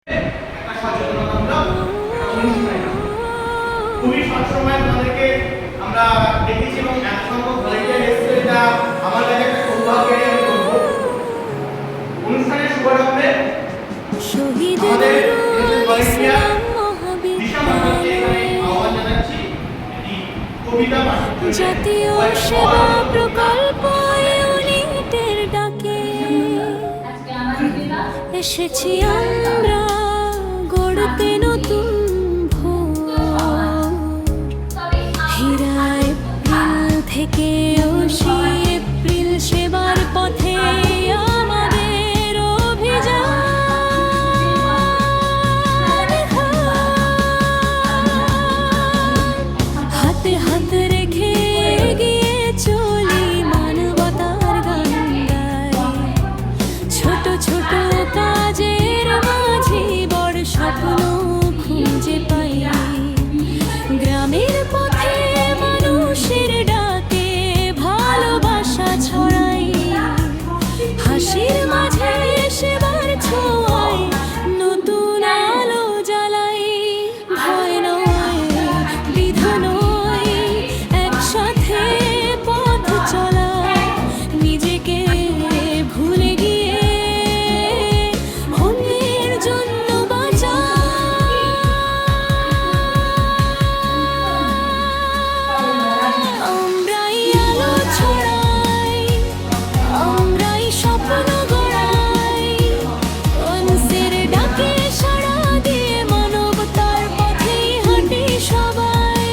একটা সচেতনতামূলক অনুষ্ঠানে খুবই সবসময় আমাদেরকে আমরা দেখেছি এবং এত সংখ্যক ভলেন্টিয়ার এসেছে, এটা আমার কাছে একটা সৌভাগ্যের আমি বলবো। অনুষ্ঠানের শুভারম্ভে আমাদের ভলেন্টিয়ার দিশা ম্যাডামকে এখানে আহ্বান জানাচ্ছি একটি কবিতা পাঠের জন্য। জাতীয় সেবা প্রকল্প ইউনিটের ডাকে এসেছি আমরা গড়তে নতুন ভোর। হীরা এপ্রিল থেকে ওসি এপ্রিল সেবার পথে আমাদের অভিযান। হাতে হাত রেখে এগিয়ে চলি মানবতার গান গাই। ছোট ছোট কাজের মাঝে বড় স্বপ্ন খুঁজে পাই। গ্রামের পথে মানুষের ডাকে ভালোবাসা ছড়াই। হাসির মাঝে সেবার ছোঁয়ায় নতুন আলো জ্বালাই। ভয় নয়, দ্বিধা নয়, একসাথে পথ চলা। নিজেকে ভুলে গিয়ে অন্যের জন্য বাঁচা। আমরাই আলো ছড়াই, আমরাই স্বপ্ন গড়াই। অন্যের ডাকে সাড়া দিয়ে মানবতার পথেই হাঁটি সবাই।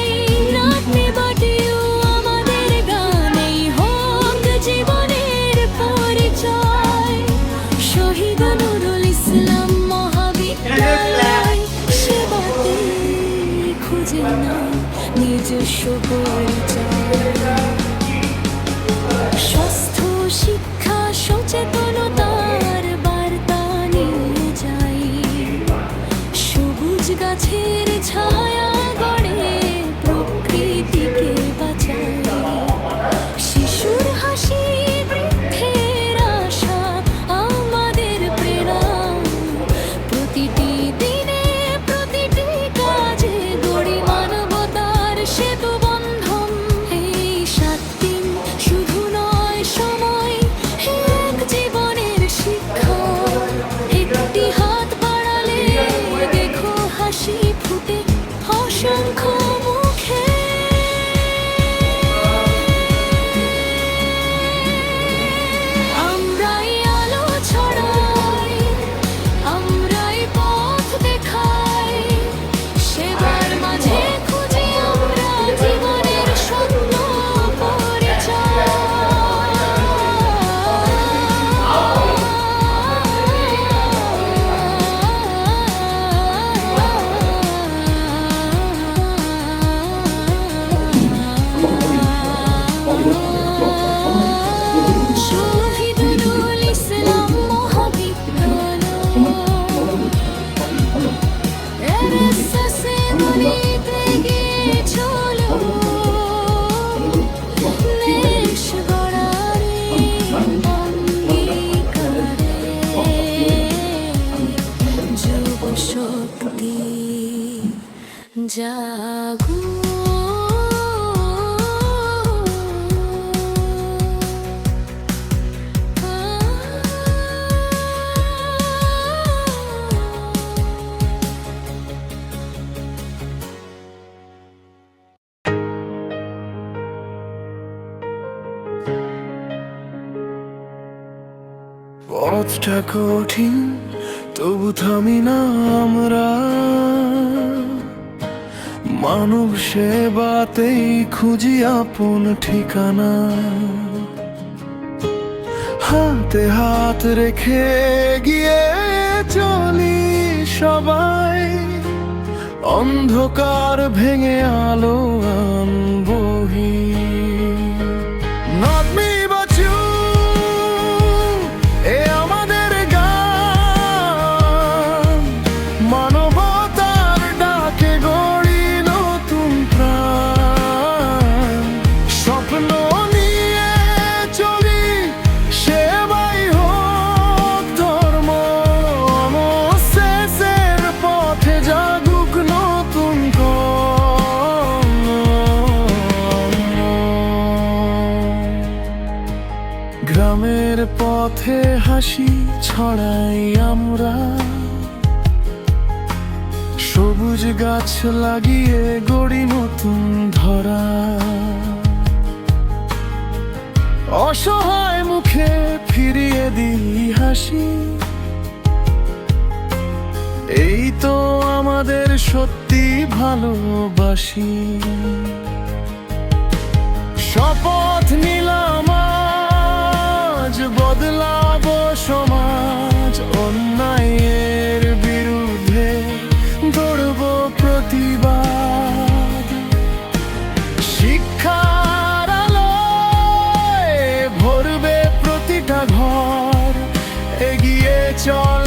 not me but you আমাদের গানেই হোক জীবনের পরিচয়। শহীদ নুরুল ইসলাম মহাবিদ্যালয় সেবাতে খুঁজে নাও নিজস্ব পরিচয়। স্বাস্থ্য শিক্ষা সচেতনতার বার্তা নিয়ে যাই। সবুজ গাছের ছায়া গড়ে প্রকৃতিকে বাঁচাই। শিশুর হাসি বৃদ্ধের আশা আমাদের প্রেরণা। প্রতিটি দিনে প্রতিটি কাজে গড়ি মানবতার সেতু বন্ধন। এই 7 দিন শুধু নয় সময়, এক জীবনের শিক্ষা। একটি হাত বাড়ালে দেখো হাসি ফুটে অসংখ্য মুখে। আমরাই আলো ছড়াই, আমরাই পথ দেখাই। সেবার মাঝে খুঁজি আমরা জীবনের স্বপ্ন পরিচয়। শহীদ নুরুল ইসলাম মহাবিদ্যালয় এরসাসে গলিতে গিয়ে চলো। দেশ গড়ার অঙ্গীকারে যুব শক্তি জাগো। পথটা কঠিন তবু থামি না আমরা। মানব সেবাতেই খুঁজি আপন ঠিকানা। হাতে হাত রেখে গিয়ে চলি সবাই। অন্ধকার ভেঙে আলো আনবহি। Not me but you, এ আমাদের গান। মানবতার ডাকে গড়ি নতুন প্রাণ। স্বপ্ন নিয়ে চলি সেবাই হোক ধর্ম। অবশেষে পথে হাসি ছড়াই আমরা, সবুজ গাছ লাগিয়ে গড়ি নতুন ধরা। অসহায় মুখে ফিরিয়ে দিই হাসি, এই তো আমাদের সত্যি ভালোবাসি। শপথ নিলাম আজ বদলাবো সমাজ, অন্যায়ের বিরুদ্ধে গড়বো প্রতিবাদ। শিক্ষার আলোয় ভরবে প্রতিটা ঘর, এগিয়ে চল